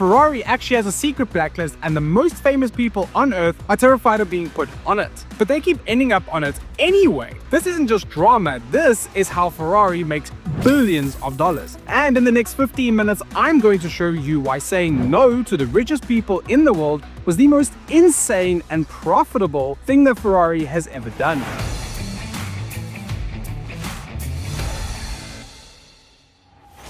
Ferrari actually has a secret blacklist, and the most famous people on earth are terrified of being put on it. But they keep ending up on it anyway. This isn't just drama, this is how Ferrari makes billions of dollars. And in the next 15 minutes, I'm going to show you why saying no to the richest people in the world was the most insane and profitable thing that Ferrari has ever done.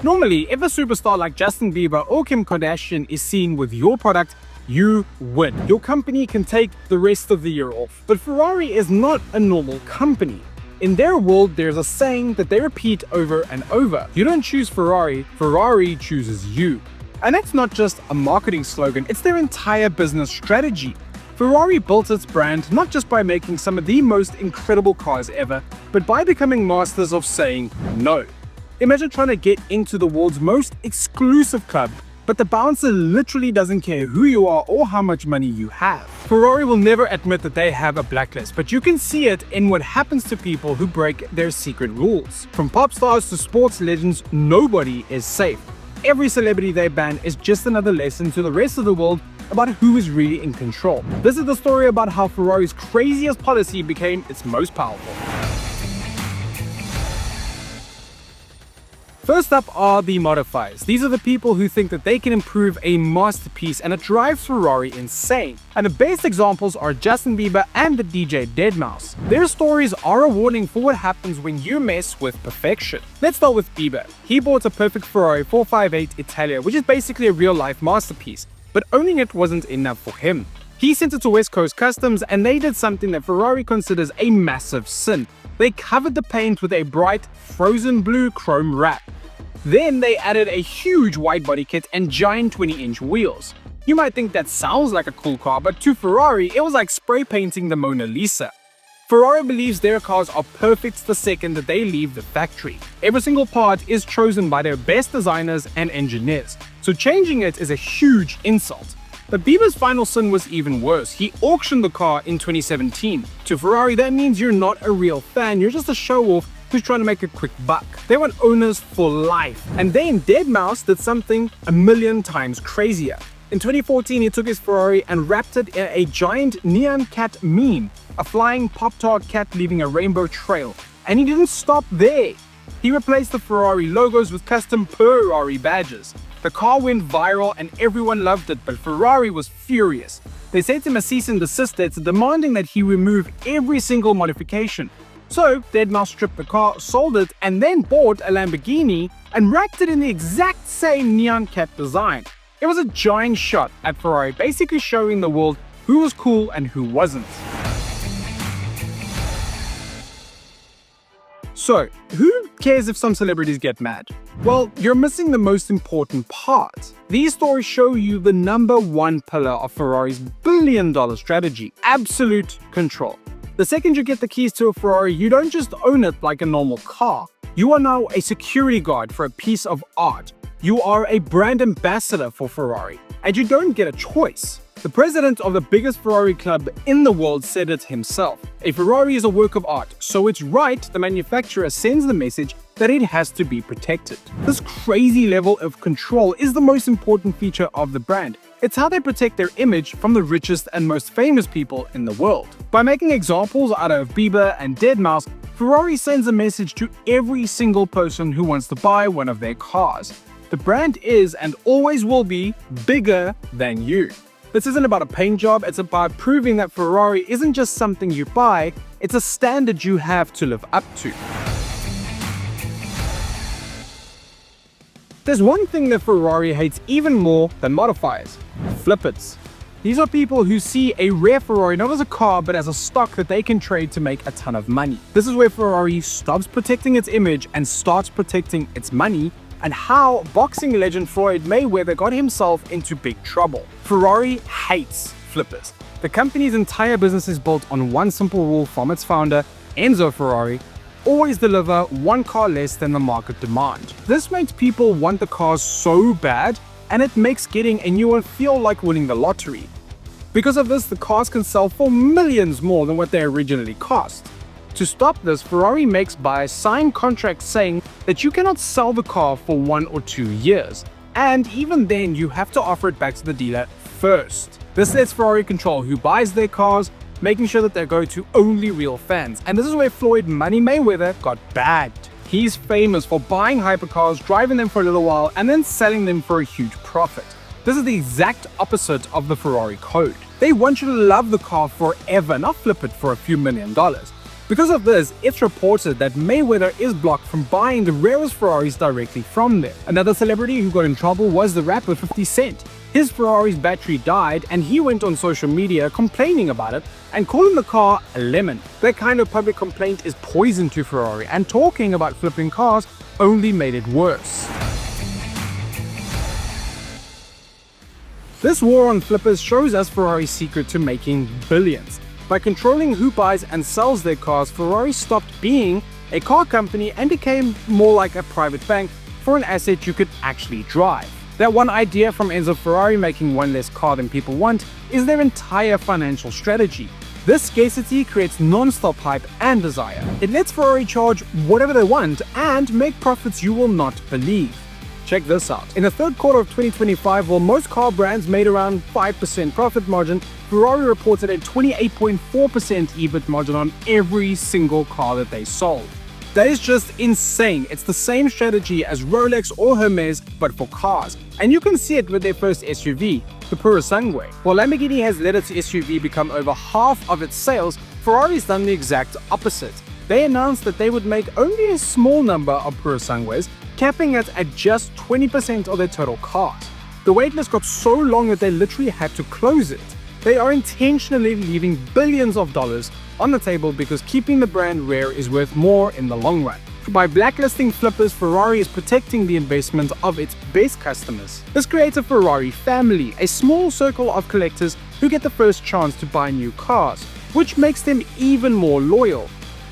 Normally, if a superstar like Justin Bieber or Kim Kardashian is seen with your product, you win. Your company can take the rest of the year off. But Ferrari is not a normal company. In their world, there's a saying that they repeat over and over. You don't choose Ferrari, Ferrari chooses you. And that's not just a marketing slogan, it's their entire business strategy. Ferrari built its brand not just by making some of the most incredible cars ever, but by becoming masters of saying no. Imagine trying to get into the world's most exclusive club, but the bouncer literally doesn't care who you are or how much money you have. Ferrari will never admit that they have a blacklist, but you can see it in what happens to people who break their secret rules. From pop stars to sports legends, nobody is safe. Every celebrity they ban is just another lesson to the rest of the world about who is really in control. This is the story about how Ferrari's craziest policy became its most powerful. First up are the modifiers. These are the people who think that they can improve a masterpiece, and it drives Ferrari insane. And the best examples are Justin Bieber and the DJ deadmau5. Their stories are a warning for what happens when you mess with perfection. Let's start with Bieber. He bought a perfect Ferrari 458 Italia, which is basically a real-life masterpiece. But owning it wasn't enough for him. He sent it to West Coast Customs, and they did something that Ferrari considers a massive sin. They covered the paint with a bright, frozen blue chrome wrap. Then they added a huge white body kit and giant 20-inch wheels. You might think that sounds like a cool car, but to Ferrari, it was like spray painting the Mona Lisa. Ferrari believes their cars are perfect the second that they leave the factory. Every single part is chosen by their best designers and engineers, so changing it is a huge insult. But Bieber's final sin was even worse. He auctioned the car in 2017. To Ferrari, that means you're not a real fan, you're just a show-off who's trying to make a quick buck. They want owners for life. And then deadmau5 did something a million times crazier. In 2014, he took his Ferrari and wrapped it in a giant neon cat meme, a flying Pop-Tart cat leaving a rainbow trail. And he didn't stop there. He replaced the Ferrari logos with custom Ferrari badges. The car went viral and everyone loved it, but Ferrari was furious. They sent him a cease and desist letter demanding that he remove every single modification. So, deadmau5 stripped the car, sold it, and then bought a Lamborghini and wrapped it in the exact same neon cat design. It was a giant shot at Ferrari, basically showing the world who was cool and who wasn't. So, who cares if some celebrities get mad? Well, you're missing the most important part. These stories show you the #1 pillar of Ferrari's billion-dollar strategy: absolute control. The second you get the keys to a Ferrari, you don't just own it like a normal car. You are now a security guard for a piece of art. You are a brand ambassador for Ferrari, and you don't get a choice. The president of the biggest Ferrari club in the world said it himself. A Ferrari is a work of art, so it's right the manufacturer sends the message that it has to be protected. This crazy level of control is the most important feature of the brand. It's how they protect their image from the richest and most famous people in the world. By making examples out of Bieber and deadmau5, Ferrari sends a message to every single person who wants to buy one of their cars. The brand is and always will be bigger than you. This isn't about a paint job, it's about proving that Ferrari isn't just something you buy, it's a standard you have to live up to. There's one thing that Ferrari hates even more than modifiers: flippers. These are people who see a rare Ferrari not as a car but as a stock that they can trade to make a ton of money. This is where Ferrari stops protecting its image and starts protecting its money, and how boxing legend Floyd Mayweather got himself into big trouble. Ferrari hates flippers. The company's entire business is built on one simple rule from its founder, Enzo Ferrari: always deliver one car less than the market demand. This makes people want the cars so bad, and it makes getting a new one feel like winning the lottery. Because of this, the cars can sell for millions more than what they originally cost. To stop this, Ferrari makes buyers sign contracts saying that you cannot sell the car for 1 or 2 years, and even then you have to offer it back to the dealer first. This lets Ferrari control who buys their cars, making sure that they go to only real fans. And this is where Floyd Money Mayweather got bagged. He's famous for buying hypercars, driving them for a little while, and then selling them for a huge profit. This is the exact opposite of the Ferrari code. They want you to love the car forever, not flip it for a few $1 million. Because of this, it's reported that Mayweather is blocked from buying the rarest Ferraris directly from them. Another celebrity who got in trouble was the rapper 50 Cent. His Ferrari's battery died and he went on social media complaining about it and calling the car a lemon. That kind of public complaint is poison to Ferrari, and talking about flipping cars only made it worse. This war on flippers shows us Ferrari's secret to making billions. By controlling who buys and sells their cars, Ferrari stopped being a car company and became more like a private bank for an asset you could actually drive. That one idea from Enzo Ferrari, making one less car than people want, is their entire financial strategy. This scarcity creates non-stop hype and desire. It lets Ferrari charge whatever they want and make profits you will not believe. Check this out. In the third quarter of 2025, while most car brands made around 5% profit margin, Ferrari reported a 28.4% EBIT margin on every single car that they sold. That is just insane. It's the same strategy as Rolex or Hermes, but for cars. And you can see it with their first SUV, the Purosangue. While Lamborghini has let its SUV become over half of its sales, Ferrari's done the exact opposite. They announced that they would make only a small number of Purosangues, capping it at just 20% of their total cars. The waitlist got so long that they literally had to close it. They are intentionally leaving billions of dollars on the table because keeping the brand rare is worth more in the long run. By blacklisting flippers, Ferrari is protecting the investment of its best customers. This creates a Ferrari family, a small circle of collectors who get the first chance to buy new cars, which makes them even more loyal.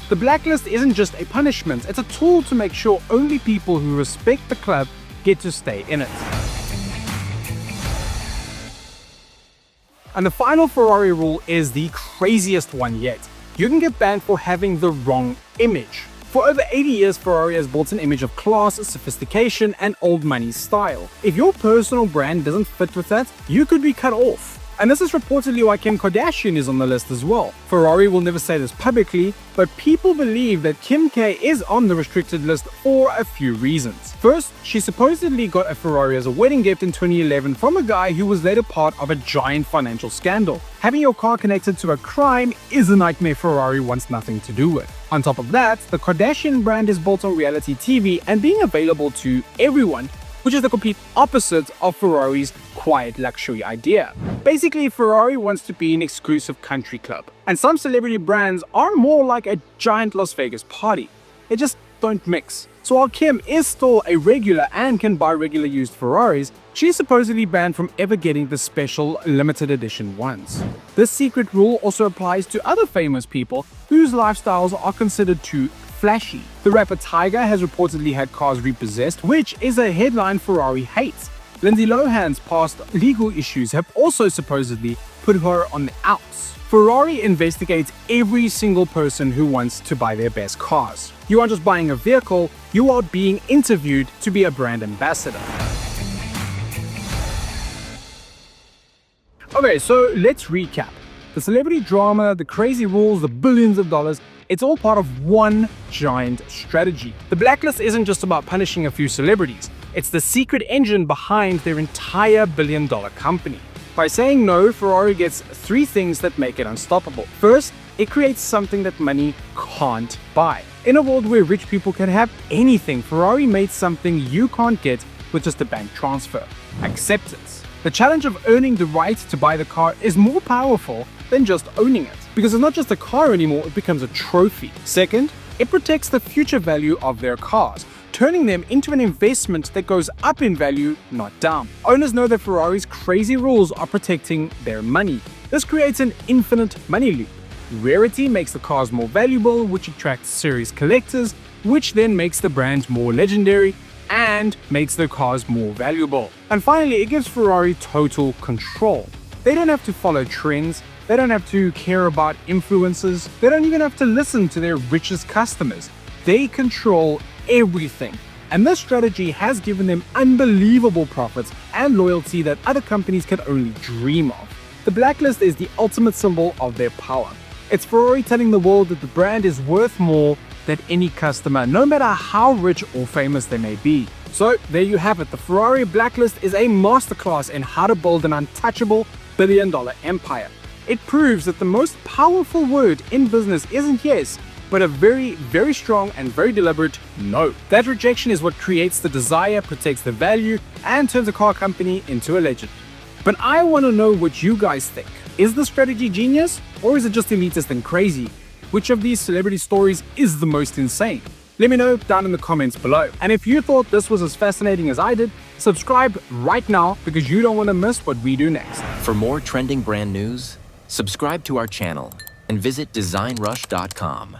The blacklist isn't just a punishment, it's a tool to make sure only people who respect the club get to stay in it. And the final Ferrari rule is the craziest one yet. You can get banned for having the wrong image. For over 80 years, Ferrari has built an image of class, sophistication, and old money style. If your personal brand doesn't fit with that, you could be cut off. And this is reportedly why Kim Kardashian is on the list as well. Ferrari will never say this publicly, but people believe that Kim K is on the restricted list for a few reasons. First, she supposedly got a Ferrari as a wedding gift in 2011 from a guy who was later part of a giant financial scandal. Having your car connected to a crime is a nightmare Ferrari wants nothing to do with. On top of that, the Kardashian brand is built on reality TV and being available to everyone, which is the complete opposite of Ferrari's quiet luxury idea. Basically, Ferrari wants to be an exclusive country club, and some celebrity brands are more like a giant Las Vegas party. They just don't mix. So while Kim is still a regular and can buy regular used Ferraris, she's supposedly banned from ever getting the special limited edition ones. This secret rule also applies to other famous people whose lifestyles are considered too flashy. The rapper Tyga has reportedly had cars repossessed, which is a headline Ferrari hates. Lindsay Lohan's past legal issues have also supposedly put her on the outs. Ferrari investigates every single person who wants to buy their best cars. You aren't just buying a vehicle, you are being interviewed to be a brand ambassador. Okay, so let's recap. The celebrity drama, the crazy rules, the billions of dollars, it's all part of one giant strategy. The blacklist isn't just about punishing a few celebrities. It's the secret engine behind their entire billion-dollar company. By saying no, Ferrari gets three things that make it unstoppable. First, it creates something that money can't buy. In a world where rich people can have anything, Ferrari made something you can't get with just a bank transfer: acceptance. The challenge of earning the right to buy the car is more powerful than just owning it, because it's not just a car anymore, it becomes a trophy. Second, it protects the future value of their cars, turning them into an investment that goes up in value, not down. Owners know that Ferrari's crazy rules are protecting their money. This creates an infinite money loop. Rarity makes the cars more valuable, which attracts serious collectors, which then makes the brand more legendary and makes their cars more valuable. And finally, it gives Ferrari total control. They don't have to follow trends, they don't have to care about influencers, they don't even have to listen to their richest customers. They control everything. And this strategy has given them unbelievable profits and loyalty that other companies can only dream of. The Blacklist is the ultimate symbol of their power. It's Ferrari telling the world that the brand is worth more than any customer, no matter how rich or famous they may be. So there you have it. The Ferrari Blacklist is a masterclass in how to build an untouchable billion-dollar empire. It proves that the most powerful word in business isn't yes, but a very, very strong and very deliberate no. That rejection is what creates the desire, protects the value, and turns a car company into a legend. But I want to know what you guys think. Is the strategy genius, or is it just elitist and crazy? Which of these celebrity stories is the most insane? Let me know down in the comments below. And if you thought this was as fascinating as I did, subscribe right now because you don't want to miss what we do next. For more trending brand news, subscribe to our channel and visit designrush.com.